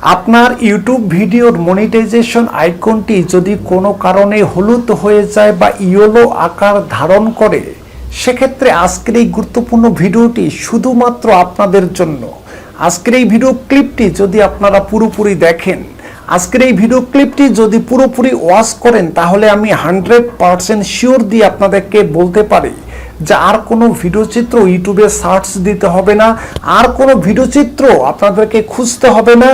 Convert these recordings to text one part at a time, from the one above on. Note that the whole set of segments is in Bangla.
আপনার ইউটিউব ভিডিওর মনিটাইজেশন আইকনটি যদি কোনো কারণে হলুদ হয়ে যায় বা ইয়েলো আকার ধারণ করে, সেক্ষেত্রে আজকের এই গুরুত্বপূর্ণ ভিডিওটি শুধুমাত্র আপনাদের জন্য। আজকের এই ভিডিও ক্লিপটি যদি আপনারা পুরোপুরি দেখেন, আজকের এই ভিডিও ক্লিপটি যদি পুরোপুরি ওয়াচ করেন, তাহলে আমি 100% শিওর দিয়ে আপনাদেরকে বলতে পারি যে আর কোনো ভিডিও চিত্র ইউটিউবে সার্চ দিতে হবে না, আর কোনো ভিডিও চিত্র আপনাদেরকে খুঁজতে হবে না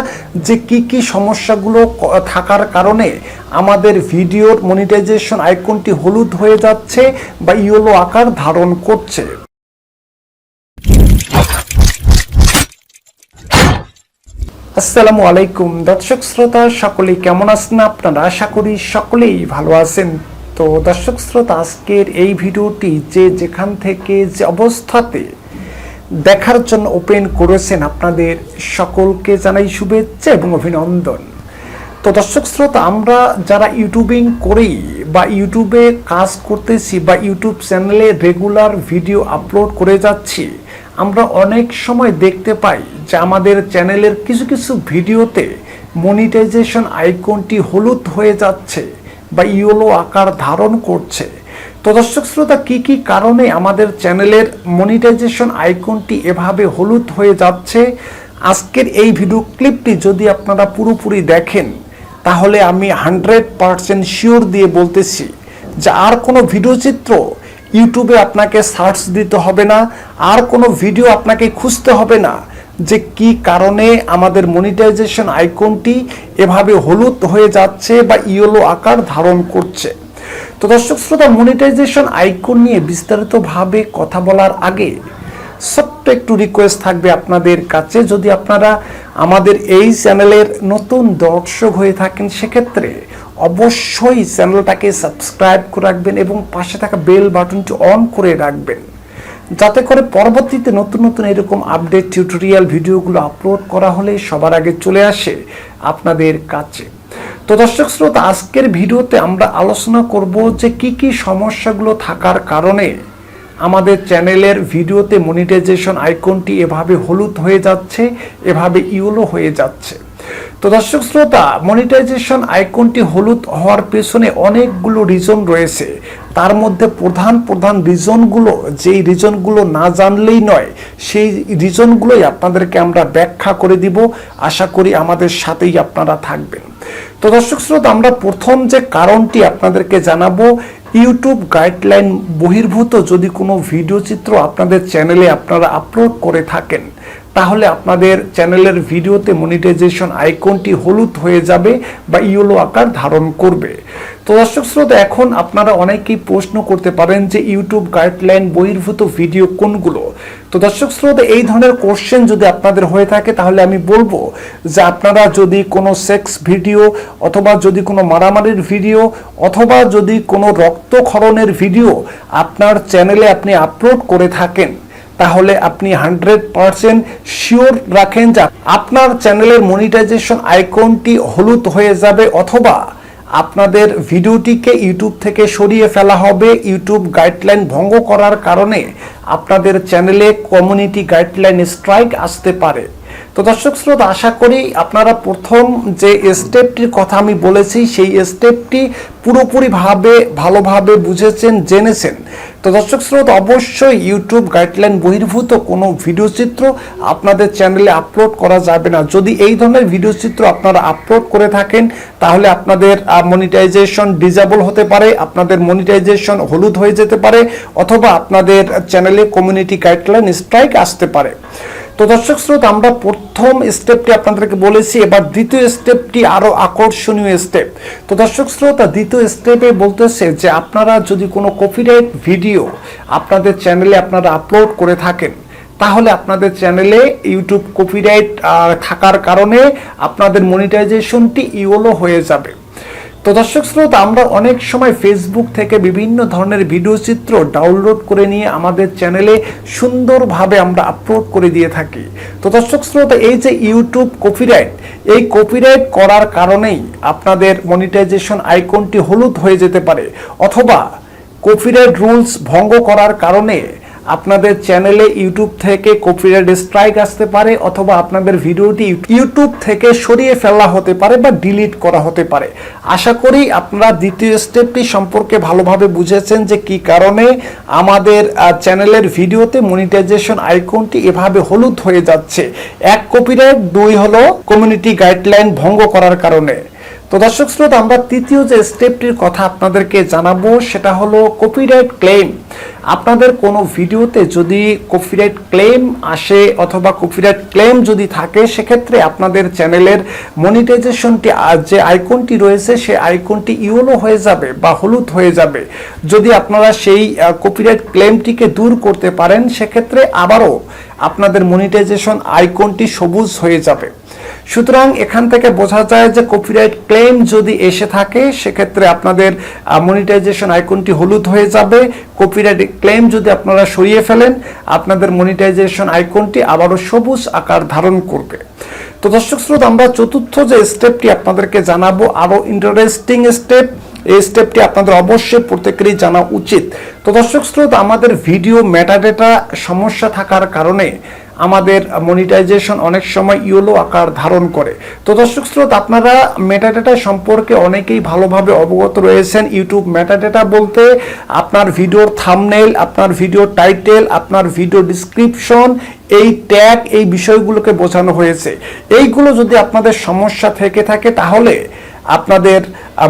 যে কি সমস্যাগুলো থাকার কারণে আমাদের ভিডিওর মনিটাইজেশন আইকনটি হলুদ হয়ে যাচ্ছে বা ইয়েলো আকার ধারণ করছে। আসসালামু আলাইকুম দর্শক শ্রোতা, সকলেই কেমন আছেন আপনারা? আশা করি সকলেই ভালো আছেন। তো দর্শক শ্রোতা, আজকের এই ভিডিওটি যে যেখান থেকে যে অবস্থাতে দেখার জন্য ওপেন করেছেন, আপনাদের সকলকে জানাই শুভেচ্ছা এবং অভিনন্দন। তো দর্শক শ্রোতা, আমরা যারা ইউটিউবিং করি বা ইউটিউবে কাজ করতেছি বা ইউটিউব চ্যানেলে রেগুলার ভিডিও আপলোড করে যাচ্ছি, আমরা অনেক সময় দেখতে পাই যে আমাদের চ্যানেলের কিছু কিছু ভিডিওতে মনিটাইজেশন আইকনটি হলুদ হয়ে যাচ্ছে বা ইয়েলো আকার ধারণ করছে। তো দর্শক শ্রোতা, কি কারণে আমাদের চ্যানেলের মনিটাইজেশন আইকনটি এভাবে হলুদ হয়ে যাচ্ছে, আজকের এই ভিডিও ক্লিপটি যদি আপনারা পুরোপুরি দেখেন, তাহলে আমি 100% শিওর দিয়ে বলতেছি যে আর কোনো ভিডিও চিত্র ইউটিউবে আপনাকে সার্চ দিতে হবে না, আর কোনো ভিডিও আপনাকে খুঁজতে হবে না যে কি কারণে আমাদের মনিটাইজেশন আইকনটি এভাবে হলুদ হয়ে যাচ্ছে বা ইয়েলো আকার ধারণ করছে। তো দর্শক শ্রোতা, মনিটাইজেশন আইকন নিয়ে বিস্তারিতভাবে কথা বলার আগে ছোট্ট একটু রিকোয়েস্ট থাকবে আপনাদের কাছে, যদি আপনারা আমাদের এই চ্যানেলের নতুন দর্শক হয়ে থাকেন, সেক্ষেত্রে অবশ্যই চ্যানেলটাকে সাবস্ক্রাইব করে রাখবেন এবং পাশে থাকা বেল বাটনটি অন করে রাখবেন, যাতে করে পরবর্তীতে নতুন নতুন এরকম আপডেট টিউটোরিয়াল ভিডিওগুলো আপলোড করা হলে সবার আগে চলে আসে আপনাদের কাছে। তো দর্শক শ্রোতা, আজকের ভিডিওতে আমরা আলোচনা করব যে কি সমস্যাগুলো থাকার কারণে আমাদের চ্যানেলের ভিডিওতে মনিটাইজেশন আইকনটি এভাবে হলুদ হয়ে যাচ্ছে, এভাবে ইয়েলো হয়ে যাচ্ছে। তো দর্শক শ্রোতা, মনিটাইজেশন আইকনটি হলুদ হওয়ার পেছনে অনেকগুলো রিজন রয়েছে। তার মধ্যে প্রধান রিজনগুলো, যেই রিজনগুলো না জানলেই নয়, সেই রিজনগুলোই আপনাদেরকে আমরা ব্যাখ্যা করে দিব। আশা করি আমাদের সাথেই আপনারা থাকবেন। তো দর্শক শ্রোতা, আমরা প্রথম যে কারণটি আপনাদেরকে জানাবো, ইউটিউব গাইডলাইন বহির্ভূত যদি কোনো ভিডিও চিত্র আপনাদের চ্যানেলে আপনারা আপলোড করে থাকেন, তাহলে আপনাদের চ্যানেলের ভিডিওতে মনিটাইজেশন আইকনটি হলুদ হয়ে যাবে বা ইয়েলো আকার ধারণ করবে। তো দর্শক শ্রোতা, এখন আপনারা অনেকেই প্রশ্ন করতে পারেন যে ইউটিউব গাইডলাইন বহির্ভূত ভিডিও কোনগুলো। তো দর্শক শ্রোতা, এই ধরনের কোশ্চেন যদি আপনাদের হয়ে থাকে, তাহলে আমি বলবো যে আপনারা যদি কোনো সেক্স ভিডিও, অথবা যদি কোনো মারামারির ভিডিও, অথবা যদি কোনো রক্তক্ষরণের ভিডিও আপনার চ্যানেলে আপনি আপলোড করে থাকেন, তাহলে আপনি 100% শিওর রাখেন যে আপনার চ্যানেলের মনিটাইজেশন আইকনটি হলুদ হয়ে যাবে, অথবা আপনাদের ভিডিওটিকে ইউটিউব থেকে সরিয়ে ফেলা হবে ইউটিউব গাইডলাইন ভঙ্গ করার কারণে। আপনাদের চ্যানেলে কমিউনিটি গাইডলাইন স্ট্রাইক আসতে পারে। তো দর্শক শ্রোতা, আশা করি আপনারা প্রথম যে স্টেপটির কথা আমি বলেছি, সেই স্টেপটি ভালোভাবে বুঝেছেন, জেনেছেন। তো দর্শক শ্রোতা, অবশ্যই ইউটিউব গাইডলাইন বহির্ভূত কোনো ভিডিও চিত্র আপনাদের চ্যানেলে আপলোড করা যাবে না। যদি এই ধরনের ভিডিও চিত্র আপনারা আপলোড করে থাকেন, তাহলে আপনাদের মনিটাইজেশন ডিসেবল হতে পারে, আপনাদের মনিটাইজেশন হলুদ হয়ে যেতে পারে, অথবা আপনাদের চ্যানেলে কমিউনিটি গাইডলাইন স্ট্রাইক আসতে পারে। তো দর্শক শ্রোতা, আমরা প্রথম স্টেপটি আপনাদেরকে বলেছি, এবার দ্বিতীয় স্টেপটি আরো আকর্ষণীয় স্টেপ। তো দর্শক শ্রোতা, দ্বিতীয় স্টেপে বলতেছে যে আপনারা যদি কোনো কপিরাইট ভিডিও আপনাদের চ্যানেলে আপনারা আপলোড করে থাকেন, তাহলে আপনাদের চ্যানেলে ইউটিউব কপিরাইট থাকার কারণে আপনাদের মনিটাইজেশনটি ইয়েলো হয়ে যাবে। তো দর্শক শ্রোতা, আমরা অনেক সময় ফেসবুক থেকে বিভিন্ন ধরনের ভিডিও চিত্র ডাউনলোড করে নিয়ে আমাদের চ্যানেলে সুন্দরভাবে আমরা আপলোড করে দিয়ে থাকি। তো দর্শক শ্রোতা, এই যে ইউটিউব কপিরাইট, এই কপিরাইট করার কারণেই আপনাদের মনিটাইজেশন আইকনটি হলুদ হয়ে যেতে পারে, অথবা কপিরাইট রুলস ভঙ্গ করার কারণে আপনাদের চ্যানেলে ইউটিউব থেকে কপিরাইট স্ট্রাইক আসতে পারে, অথবা আপনাদের ভিডিওটি ইউটিউব থেকে সরিয়ে ফেলা হতে পারে বা ডিলিট করা হতে পারে। আশা করি আপনারা দ্বিতীয় স্টেপটি সম্পর্কে ভালোভাবে বুঝেছেন যে কি কারণে আমাদের চ্যানেলের ভিডিওতে মনিটাইজেশন আইকনটি এভাবে হলুদ হয়ে যাচ্ছে। এক, কপিরাইট, দুই হলো কমিউনিটি গাইডলাইন ভঙ্গ করার কারণে। তো দর্শক শ্রোতা, আমরা তৃতীয় যে স্টেপটির কথা আপনাদেরকে জানাবো সেটা হলো কপিরাইট ক্লেম। আপনাদের কোনো ভিডিওতে যদি কপিরাইট ক্লেম আসে অথবা কপিরাইট ক্লেম যদি থাকে, সেক্ষেত্রে আপনাদের চ্যানেলের মনিটাইজেশনটি যে আইকনটি রয়েছে সেই আইকনটি ইয়েলো হয়ে যাবে বা হলুদ হয়ে যাবে। যদি আপনারা সেই কপিরাইট ক্লেমটিকে দূর করতে পারেন, সেক্ষেত্রে আবারও আপনাদের মনিটাইজেশন আইকনটি সবুজ হয়ে যাবে। সুতরাং এখান থেকে বোঝা যায় যে কপিরাইট ক্লেম যদি এসে থাকে, সেক্ষেত্রে আপনাদের মনিটাইজেশন আইকনটি হলুদ হয়ে যাবে। কপিরাইট ক্লেম যদি আপনারা সরিয়ে ফেলেন, আপনাদের মনিটাইজেশন আইকনটি আবারও সবুজ আকার ধারণ করবে। তো দর্শক শ্রোতা, আমরা চতুর্থ যে স্টেপটি আপনাদেরকে জানাবো, আরো ইন্টারেস্টিং স্টেপ। এই স্টেপটি আপনাদের অবশ্যই প্রত্যেকেরই জানা উচিত। তো দর্শক শ্রোতা, আমাদের ভিডিও মেটাডেটা সমস্যা থাকার কারণে আমাদের মনিটাইজেশন অনেক সময় ইয়েলো আকার ধারণ করে। তো দর্শক শ্রোতা, আপনারা মেটাডেটা সম্পর্কে অনেকেই ভালোভাবে অবগত রয়েছেন। ইউটিউব মেটাডেটা বলতে আপনার ভিডিওর থাম্বনেইল, আপনার ভিডিও টাইটেল, আপনার ভিডিও ডিসক্রিপশন, এই ট্যাগ, এই বিষয়গুলোকে বোঝানো হয়েছে। এইগুলো যদি আপনাদের সমস্যা থেকে থাকে, তাহলে আপনাদের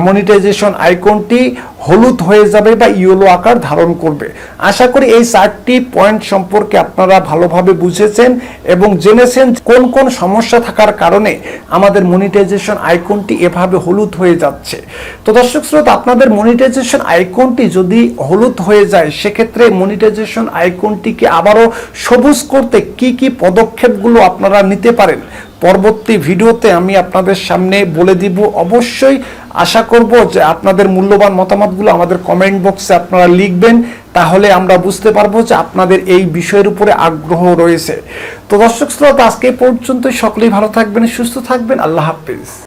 মনিটাইজেশন আইকনটি হলুদ হয়ে যাবে বা ইয়েলো আকার ধারণ করবে। আশা করি এই 4টি পয়েন্ট সম্পর্কে আপনারা ভালোভাবে বুঝেছেন এবং জেনেছেন কোন কোন সমস্যা থাকার কারণে আমাদের মনিটাইজেশন আইকনটি এভাবে হলুদ হয়ে যাচ্ছে। তো দর্শক শ্রোতা, আপনাদের মনিটাইজেশন আইকনটি যদি হলুদ হয়ে যায়, সেক্ষেত্রে মনিটাইজেশন আইকনটিকে আবারও সবুজ করতে কি কি পদক্ষেপগুলো আপনারা নিতে পারেন, পরবর্তী ভিডিওতে আমি আপনাদের সামনে বলে দিব। অবশ্যই আশা করব যে আপনাদের মূল্যবান মতামতগুলো আমাদের কমেন্ট বক্সে আপনারা লিখবেন, তাহলে আমরা বুঝতে পারবো যে আপনাদের এই বিষয়ের উপরে আগ্রহ রয়েছে। তো দর্শক শ্রোতা, আজকে পর্যন্ত সকলেই ভালো থাকবেন, সুস্থ থাকবেন। আল্লাহ হাফেজ।